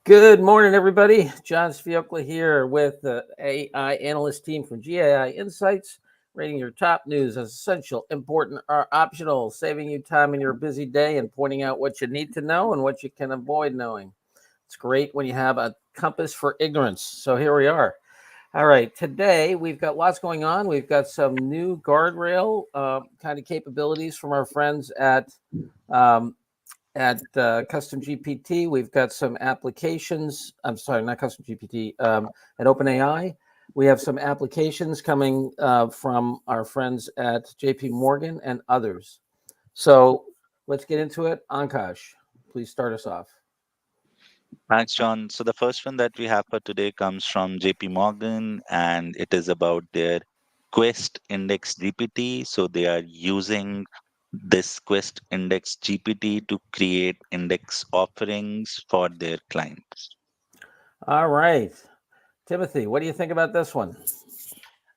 Good morning, everybody. John Sfiocla here with the AI analyst team from GAI Insights, rating your top news as essential, important, or optional, saving you time in your busy day and pointing out what you need to know and what you can avoid knowing. It's great when you have a compass for ignorance. So here we are. All right, today we've got lots going on. We've got some new guardrail kind of capabilities from our friends um, at Custom GPT. We've got some applications. I'm sorry, not Custom GPT. At OpenAI, we have some applications coming from our friends at JP Morgan and others. So let's get into it. Ankash, please start us off. Thanks, John. So the first one that we have for today comes from JP Morgan, and it is about their Quest Index GPT. So they are using this Quest Index GPT to create index offerings for their clients. All right, Timothy, what do you think about this one?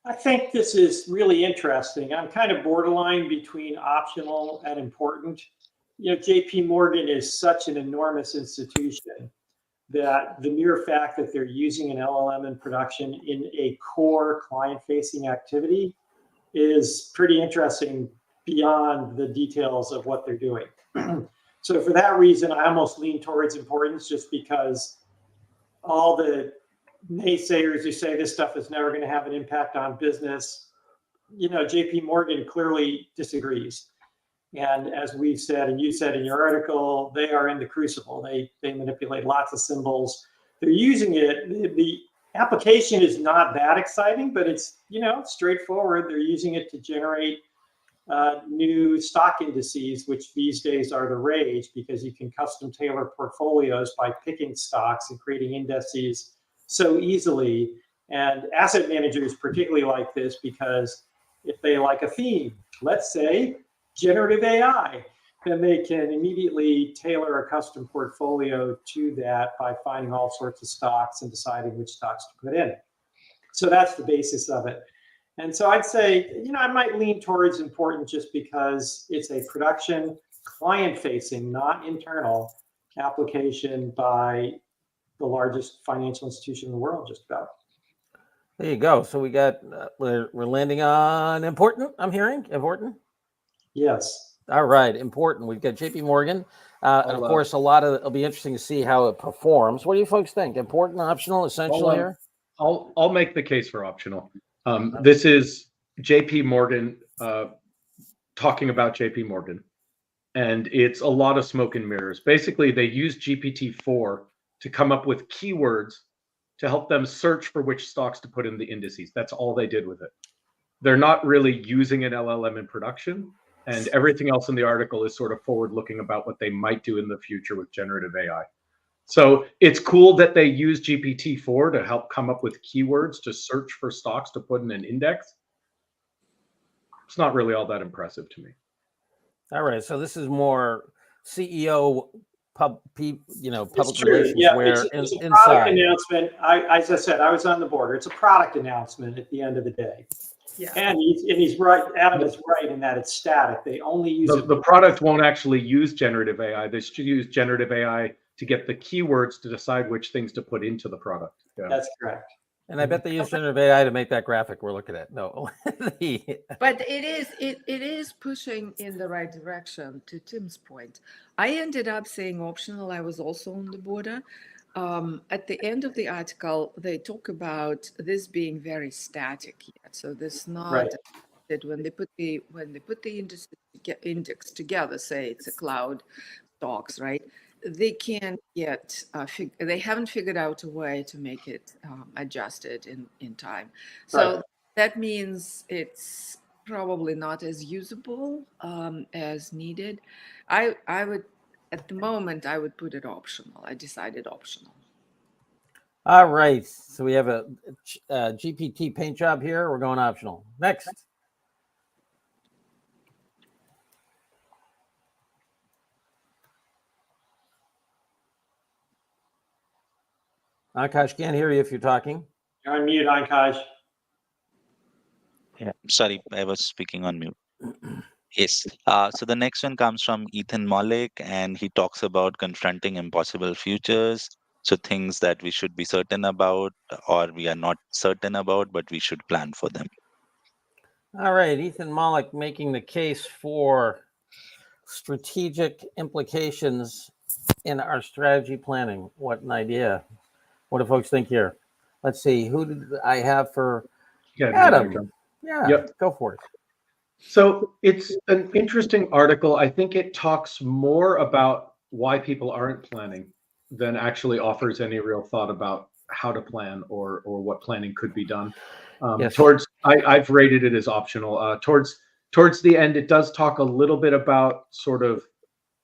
I think this is really interesting. I'm kind of borderline between optional and important. JP Morgan is such an enormous institution that the mere fact that they're using an LLM in production in a core client-facing activity is pretty interesting beyond the details of what they're doing. So for that reason, I almost lean towards importance just because all the naysayers who say this stuff is never going to have an impact on business, JP Morgan clearly disagrees. And as we've said, and you said in your article, they are in the crucible. They manipulate lots of symbols. They're using it. The application is not that exciting, but it's straightforward. They're using it to generate new stock indices, which these days are the rage because you can custom tailor portfolios by picking stocks and creating indices so easily. And asset managers particularly like this because if they like a theme, let's say generative AI, then they can immediately tailor a custom portfolio to that by finding all sorts of stocks and deciding which stocks to put in. So that's the basis of it. And so I'd say, I might lean towards important just because it's a production, client-facing, not internal application by the largest financial institution in the world, just about. There you go. So we got we're landing on important. I'm hearing important. Yes. All right, important. We've got JP Morgan. And of course, it'll be interesting to see how it performs. What do you folks think? Important, optional, essential here? I'll make the case for optional. This is JP Morgan talking about JP Morgan, and it's a lot of smoke and mirrors. Basically, they use GPT-4 to come up with keywords to help them search for which stocks to put in the indices. That's all they did with it. They're not really using an LLM in production, and everything else in the article is sort of forward-looking about what they might do in the future with generative AI. So it's cool that they use GPT-4 to help come up with keywords to search for stocks to put in an index. It's not really all that impressive to me. All right, so this is more CEO public relations. Yeah, it's a product announcement. As I said, I was on the border. It's a product announcement at the end of the day. Yeah. And he's right. Adam is right in that it's static. They only use the product won't actually use generative AI. They should use generative AI to get the keywords to decide which things to put into the product. Yeah. That's correct. And I bet they use generative AI to make that graphic we're looking at. No. But it is pushing in the right direction, to Tim's point. I ended up saying optional. I was also on the border. At the end of the article, they talk about this being very static yet. So this not right. That when they put the index together, say it's a cloud stocks, right? They can't yet they haven't figured out a way to make it adjusted in time. So that means it's probably not as usable as needed. I would, at the moment, I would put it optional. I decided optional. All right. So we have a GPT paint job here. We're going optional. Next. Ankash, can't hear you if you're talking. You're on mute, Ankash. Yeah, sorry, I was speaking on mute. Yes. So the next one comes from Ethan Mollick, and he talks about confronting impossible futures. So things that we should be certain about or we are not certain about, but we should plan for them. All right, Ethan Mollick making the case for strategic implications in our strategy planning. What an idea. What do folks think here? Let's see, who did I have for Yeah, Adam? Yeah, Yep. go for it. So it's an interesting article. I think it talks more about why people aren't planning than actually offers any real thought about how to plan or what planning could be done. Yes. I've rated it as optional. Towards the end, it does talk a little bit about sort of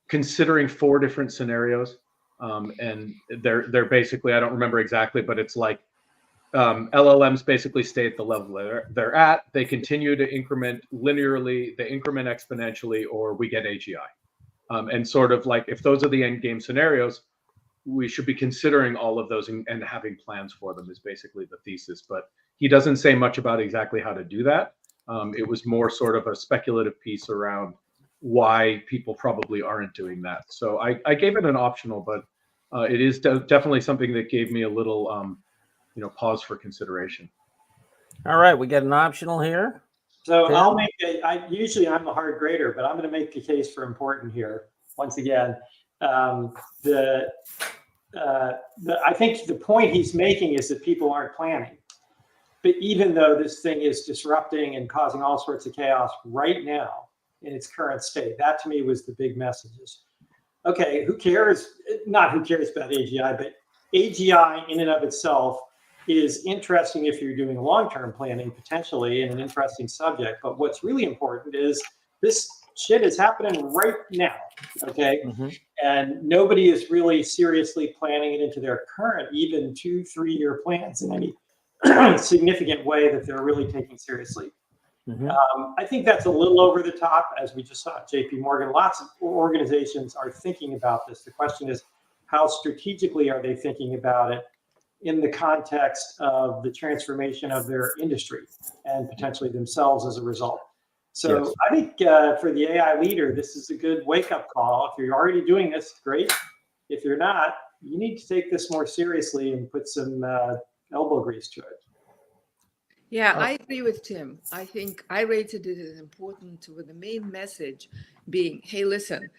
considering 4 different scenarios, and they're basically, I don't remember exactly, but it's like LLMs basically stay at the level they're at. They continue to increment linearly, they increment exponentially, or we get AGI. And sort of like, if those are the end game scenarios, we should be considering all of those and having plans for them is basically the thesis. But he doesn't say much about exactly how to do that. It was more sort of a speculative piece around why people probably aren't doing that. So I gave it an optional, but it is definitely something that gave me a little pause for consideration. All right, we get an optional here. So Tim? I'll make usually I'm a hard grader, but I'm going to make the case for important here. Once again, I think the point he's making is that people aren't planning. But even though this thing is disrupting and causing all sorts of chaos right now in its current state, that to me was the big messages. Okay, who cares? Not who cares about AGI, but AGI in and of itself is interesting if you're doing long-term planning, potentially, and an interesting subject. But what's really important is this shit is happening right now, okay? Mm-hmm. And nobody is really seriously planning it into their current, even 2-3 year plans in any significant way that they're really taking seriously. Mm-hmm. I think that's a little over the top, as we just saw at JP Morgan. Lots of organizations are thinking about this. The question is, how strategically are they thinking about it in the context of the transformation of their industry and potentially themselves as a result? So yes. I think for the AI leader, this is a good wake-up call. If you're already doing this, great. If you're not, you need to take this more seriously and put some elbow grease to it. Yeah, I agree with Tim. I think I rated it as important with the main message being, hey, listen,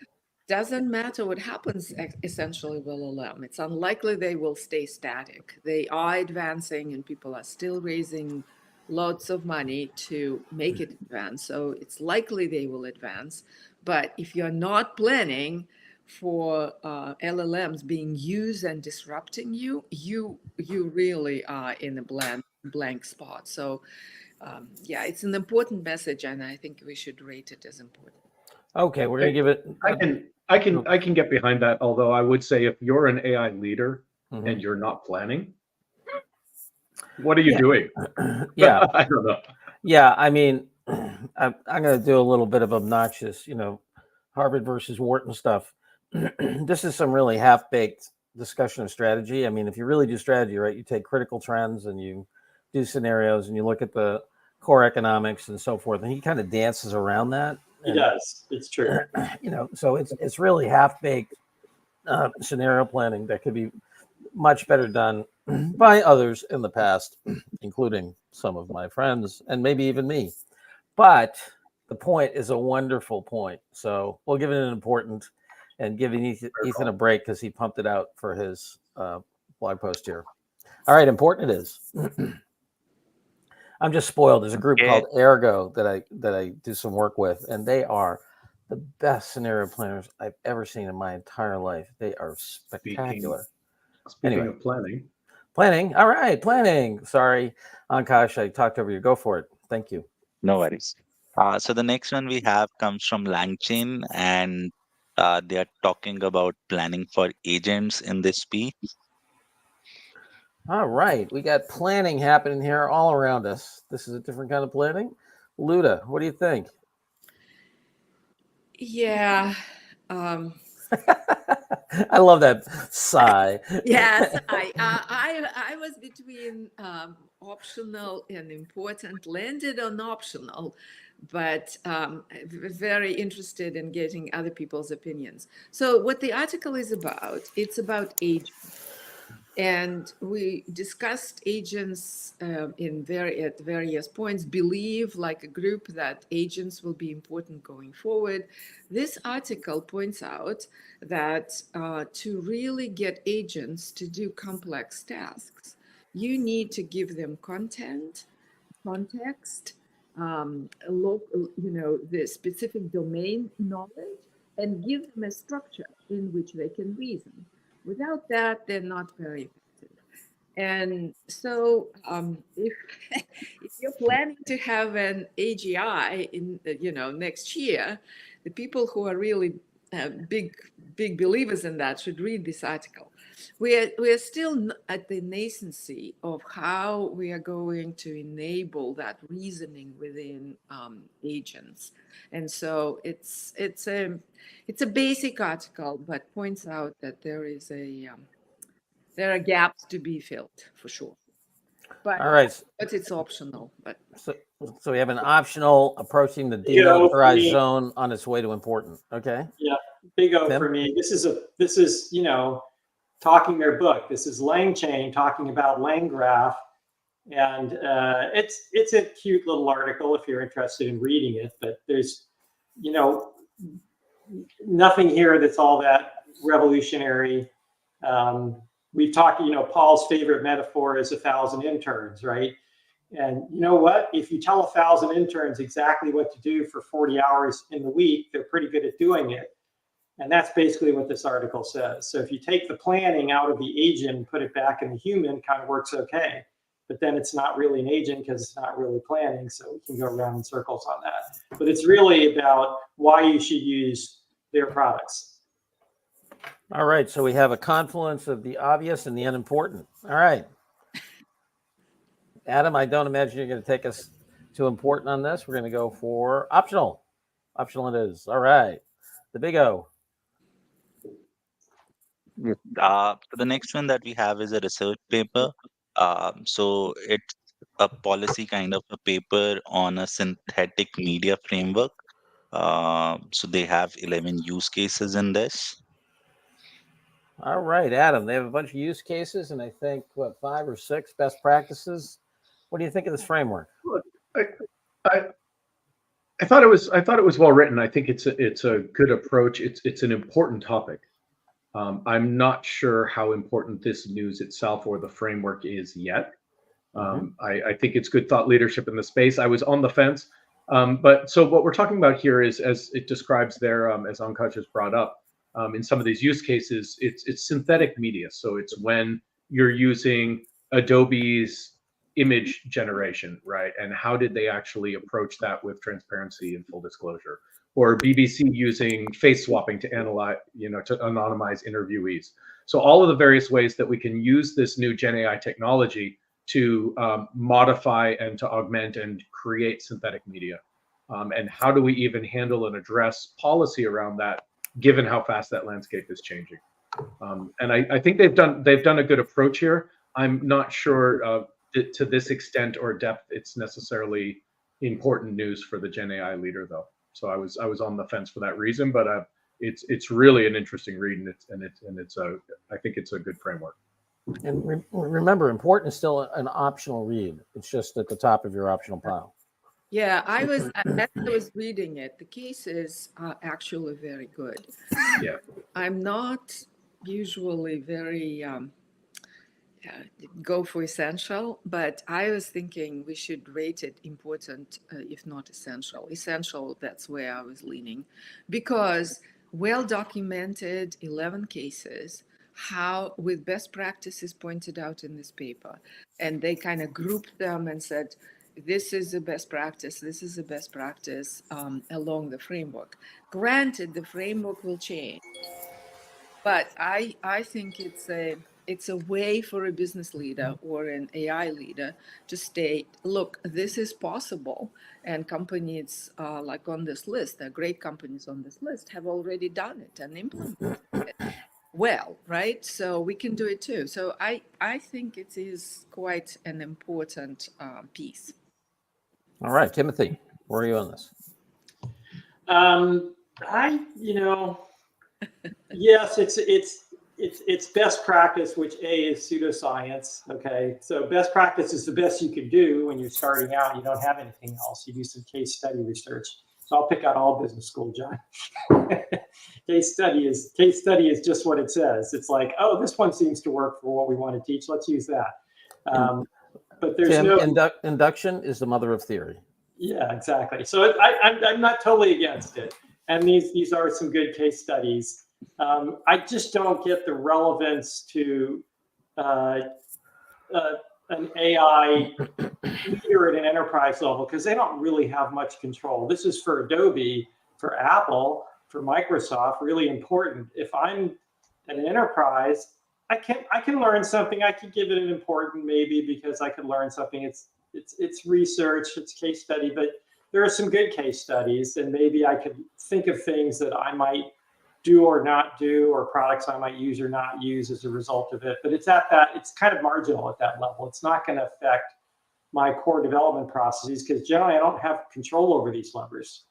doesn't matter what happens essentially with LLM. It's unlikely they will stay static. They are advancing and people are still raising lots of money to make it advance. So it's likely they will advance. But if you're not planning for LLMs being used and disrupting you, you really are in a blank spot. So yeah, it's an important message, and I think we should rate it as important. Okay, we're gonna give it. I can get behind that. Although I would say, if you're an AI leader and you're not planning, what are you doing? Yeah, I don't know. Yeah, I mean, I'm going to do a little bit of obnoxious, Harvard versus Wharton stuff. This is some really half-baked discussion of strategy. I mean, if you really do strategy, right, you take critical trends and you do scenarios and you look at the core economics and so forth, and he kind of dances around that. He does. It's true. So it's really half-baked scenario planning that could be much better done by others in the past, including some of my friends and maybe even me. But the point is a wonderful point. So we'll give it an important and giving Ethan a break because he pumped it out for his blog post here. All right, important it is. I'm just spoiled. There's a group called Ergo that I do some work with, and they are the best scenario planners I've ever seen in my entire life. They are spectacular. Speaking of planning. All right, planning. Sorry, Ankash, I talked over you. Go for it. Thank you. No worries. So the next one we have comes from LangChain, and they are talking about planning for agents in this piece. All right, we got planning happening here all around us. This is a different kind of planning. Luda, what do you think? Yeah. I love that sigh. Yes, I was between optional and important, landed on optional, but very interested in getting other people's opinions. So what the article is about, it's about agents. And we discussed agents at various points, believe like a group that agents will be important going forward. This article points out that to really get agents to do complex tasks, you need to give them content, context, local, the specific domain knowledge, and give them a structure in which they can reason. Without that, they're not very effective. And so, if if you're planning to have an AGI in next year, the people who are really big believers in that should read this article. We are still at the nascency of how we are going to enable that reasoning within agents, and so it's a basic article, but points out that there are gaps to be filled for sure. All right. But it's optional. But So we have an optional approaching the Big O for demilitarized me. zone on its way to important. Okay. Yeah, big O Tim? for me. This is talking their book. This is LangChain talking about LangGraph, and it's a cute little article if you're interested in reading it. But there's nothing here that's all that revolutionary. We've talked, Paul's favorite metaphor is 1,000 interns, right? And you know what? If you tell 1,000 interns exactly what to do for 40 hours in the week, they're pretty good at doing it. And that's basically what this article says. So if you take the planning out of the agent and put it back in the human, it kind of works okay. But then it's not really an agent because it's not really planning. So we can go around in circles on that. But it's really about why you should use their products. All right. So we have a confluence of the obvious and the unimportant. All right. Adam, I don't imagine you're going to take us to important on this. We're going to go for optional. Optional it is. All right. The big O. The next one that we have is a research paper. So it's a policy kind of a paper on a synthetic media framework. So they have 11 use cases in this. All right, Adam. They have a bunch of use cases, and I think 5 or 6 best practices. What do you think of this framework? Look, I thought it was well written. I think it's a good approach. It's an important topic. I'm not sure how important this news itself or the framework is yet. I think it's good thought leadership in the space. I was on the fence, but so what we're talking about here is, as it describes there, as Ankaj has brought up, in some of these use cases, it's synthetic media. So it's when you're using Adobe's image generation, right? And how did they actually approach that with transparency and full disclosure? Or BBC using face swapping to analyze, to anonymize interviewees. So all of the various ways that we can use this new Gen AI technology to modify and to augment and create synthetic media. And how do we even handle and address policy around that, given how fast that landscape is changing? And I think they've done a good approach here. I'm not sure to this extent or depth it's necessarily important news for the Gen AI leader, though. So I was on the fence for that reason, but it's really an interesting read, I think it's a good framework. And remember, important is still an optional read. It's just at the top of your optional pile. yeah, as I was reading it, the cases are actually very good. Yeah. I'm not usually very go for essential, but I was thinking we should rate it important, if not essential. Essential, that's where I was leaning, because well documented 11 cases, how with best practices pointed out in this paper, and they kind of grouped them and said, this is the best practice, this is the best practice along the framework. Granted, the framework will change, but I think it's a way for a business leader or an AI leader to state, look, this is possible. And companies like on this list, the great companies on this list have already done it and implemented it well, right? So we can do it too. So I think it is quite an important piece. All right, Timothy, where are you on this? Yes, it's best practice, which A is pseudoscience. Okay, so best practice is the best you can do when you're starting out. You don't have anything else. You do some case study research. So I'll pick out all business school, John. Case study is just what it says. It's like, oh, this one seems to work for what we want to teach. Let's use that. But there's Tim, no induction is the mother of theory. Yeah, exactly. So I'm not totally against it. And these are some good case studies. I just don't get the relevance to an AI leader at an enterprise level because they don't really have much control. This is for Adobe, for Apple, for Microsoft, really important. If I'm at an enterprise, I can learn something. I could give it an important maybe because I could learn something. It's research, it's case study, but there are some good case studies, and maybe I could think of things that I might do or not do, or products I might use or not use as a result of it. But it's kind of marginal at that level. It's not going to affect my core development processes because generally I don't have control over these levers.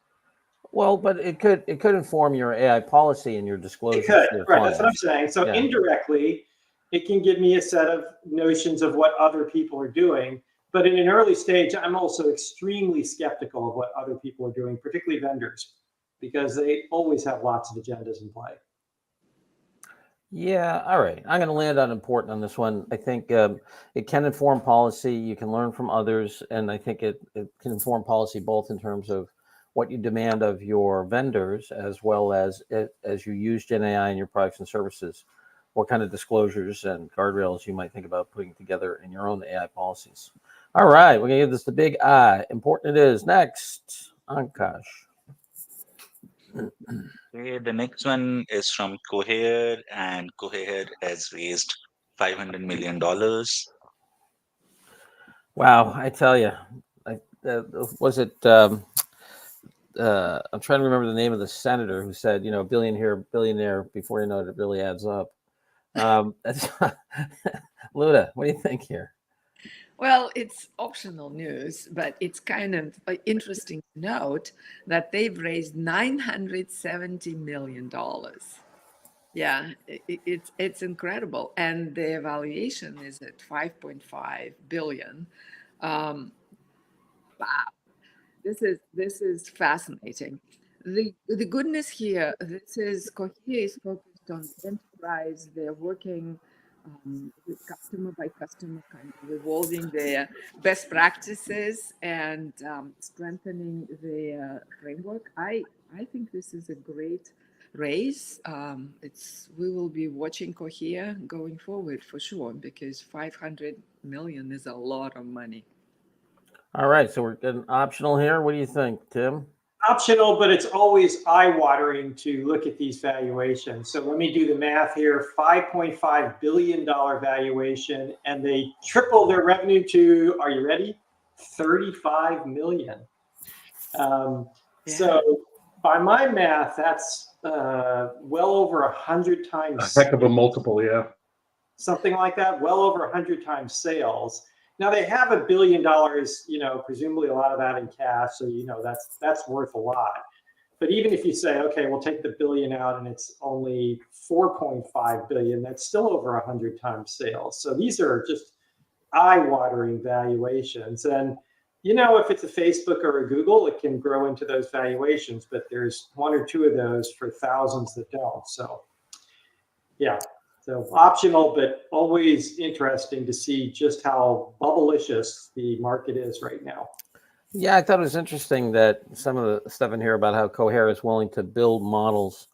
Well, but it could inform your AI policy and your disclosures. It could, to your right? That's what I'm clients. saying. So indirectly, it can give me a set of notions of what other people are doing. But in an early stage, I'm also extremely skeptical of what other people are doing, particularly vendors, because they always have lots of agendas in play. Yeah, all right. I'm going to land on important on this one. I think it can inform policy. You can learn from others, and I think it can inform policy both in terms of what you demand of your vendors, as well as you use Gen AI in your products and services, what kind of disclosures and guardrails you might think about putting together in your own AI policies. All right, we're going to give this the big I. Important it is. Next, Ankash. Okay, the next one is from Cohere, and Cohere has raised $500 million. Wow, I tell you, was it? I'm trying to remember the name of the senator who said, billion here, billion there. Before you know it really adds up. Luda, what do you think here? Well, it's optional news, but it's kind of interesting to note that they've raised $970 million. Yeah, it's incredible, and the evaluation is at 5.5 billion. Wow, this is fascinating. The goodness here, this is Cohere is focused on enterprise. They're working with customer by customer, kind of evolving their best practices and strengthening their framework. I think this is a great raise. We will be watching Cohere going forward for sure, because 500 million is a lot of money. All right, so we're getting optional here. What do you think, Tim? Optional, but it's always eye-watering to look at these valuations. So let me do the math here. $5.5 billion valuation, and they triple their revenue to, are you ready? 35 million. So by my math, that's well over 100 times. A heck of a multiple, yeah. Something like that, well over 100 times sales. Now they have $1 billion, presumably a lot of that in cash. So, that's worth a lot. But even if you say, okay, we'll take the billion out and it's only 4.5 billion, that's still over 100 times sales. So these are just eye-watering valuations. And, if it's a Facebook or a Google, it can grow into those valuations, but there's one or two of those for thousands that don't. So, yeah. So optional, but always interesting to see just how bubblicious the market is right now. Yeah, I thought it was interesting that some of the stuff in here about how Cohere is willing to build models,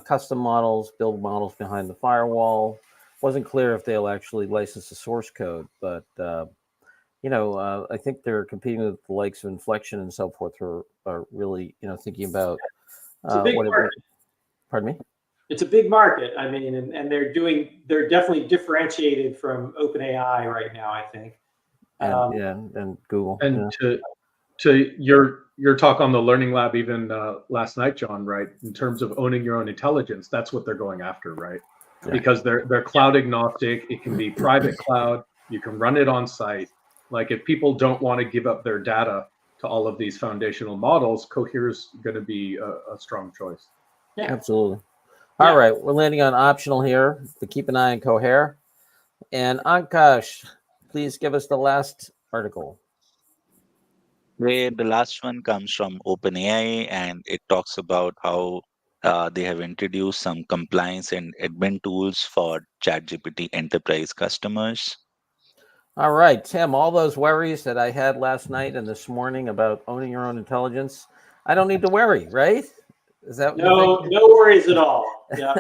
custom models, build models behind the firewall. Wasn't clear if they'll actually license the source code, but I think they're competing with the likes of Inflection and so forth, who are really thinking about pardon me. It's a big market. I mean, and they're definitely differentiated from OpenAI right now, I think. And Google. And to your talk on the Learning Lab even last night, John, right? In terms of owning your own intelligence, that's what they're going after, right? Yeah. Because they're cloud agnostic. It can be private cloud. You can run it on site. Like if people don't want to give up their data to all of these foundational models, Cohere's going to be a strong choice. Yeah, absolutely. All Yeah. right, we're landing on optional here to keep an eye on Cohere. And Ankash, please give us the last article. The last one comes from OpenAI, and it talks about how they have introduced some compliance and admin tools for ChatGPT enterprise customers. All right, Tim, all those worries that I had last night and this morning about owning your own intelligence, I don't need to worry, right? Is that what you're No, thinking? no worries at all. Yeah.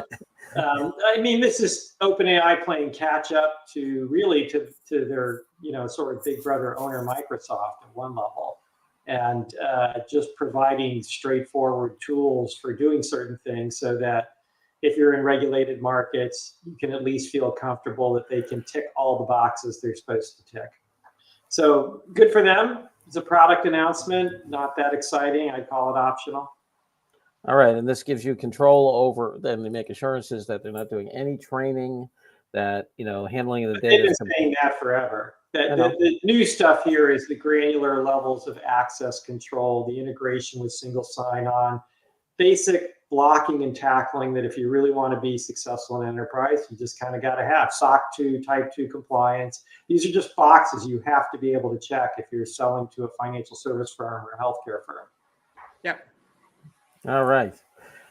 I mean, this is OpenAI playing catch up to really to their, sort of big brother owner, Microsoft at one level, and just providing straightforward tools for doing certain things so that if you're in regulated markets, you can at least feel comfortable that they can tick all the boxes they're supposed to tick. So good for them. It's a product announcement, not that exciting. I call it optional. All right, and this gives you control over them. They make assurances that they're not doing any training, that handling of the They've data. been saying that forever. I know. The new stuff here is the granular levels of access control, the integration with single sign-on, basic blocking and tackling that if you really want to be successful in enterprise, you just kind of got to have SOC 2, Type 2 compliance. These are just boxes you have to be able to check if you're selling to a financial service firm or a healthcare firm. Yep. All right,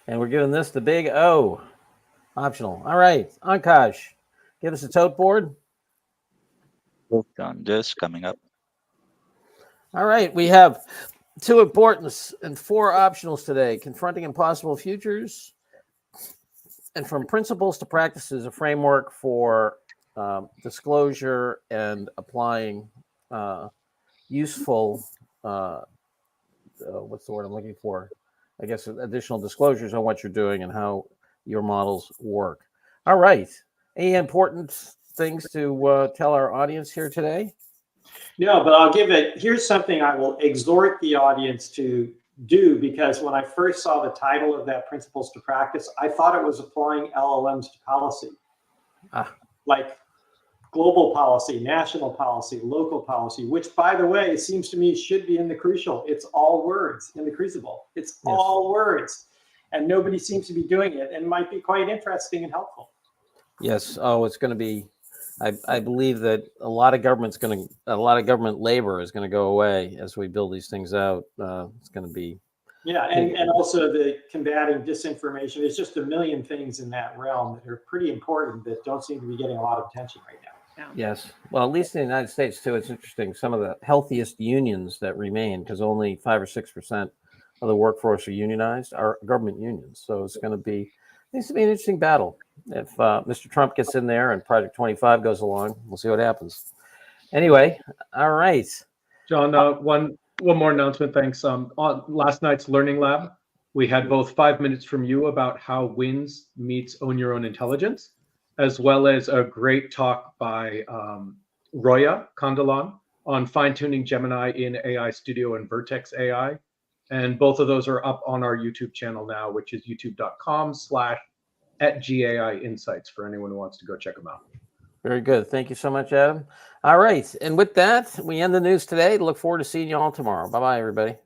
and we're giving this the big O, optional. All right, Ankash, give us a tote board. John, just coming up. All right, we have 2 importance and 4 optionals today: confronting impossible futures, and from principles to practices, a framework for disclosure and applying useful, what's the word I'm looking for? I guess additional disclosures on what you're doing and how your models work. All right. Any important things to tell our audience here today? No, but I'll give it, here's something I will exhort the audience to do, because when I first saw the title of that principles to practice, I thought it was applying LLMs to policy. Like global policy, national policy, local policy, which by the way, seems to me should be in the crucial. It's all words in the crucible. It's all words. And nobody seems to be doing it, and might be quite interesting and helpful. Yes. Oh, it's going to be, I believe that a lot of government labor is going to go away as we build these things out. It's going to be. Yeah, and also the combating disinformation. There's just a million things in that realm that are pretty important that don't seem to be getting a lot of attention right now. Yes. Well, at least in the United States, too, it's interesting. Some of the healthiest unions that remain, because only 5 or 6% of the workforce are unionized, are government unions. So it's going to be, needs to be an interesting battle. If Mr. Trump gets in there and Project 25 goes along, we'll see what happens. Anyway, all right. John, one more announcement. Thanks. On last night's Learning Lab, we had both 5 minutes from you about how WINS meets Own Your Own Intelligence, as well as a great talk by Roya Kandalan on fine-tuning Gemini in AI Studio and Vertex AI. And both of those are up on our YouTube channel now, which is youtube.com/@GAI Insights for anyone who wants to go check them out. Very good. Thank you so much, Adam. All right. And with that, we end the news today. Look forward to seeing you all tomorrow. Bye-bye, everybody.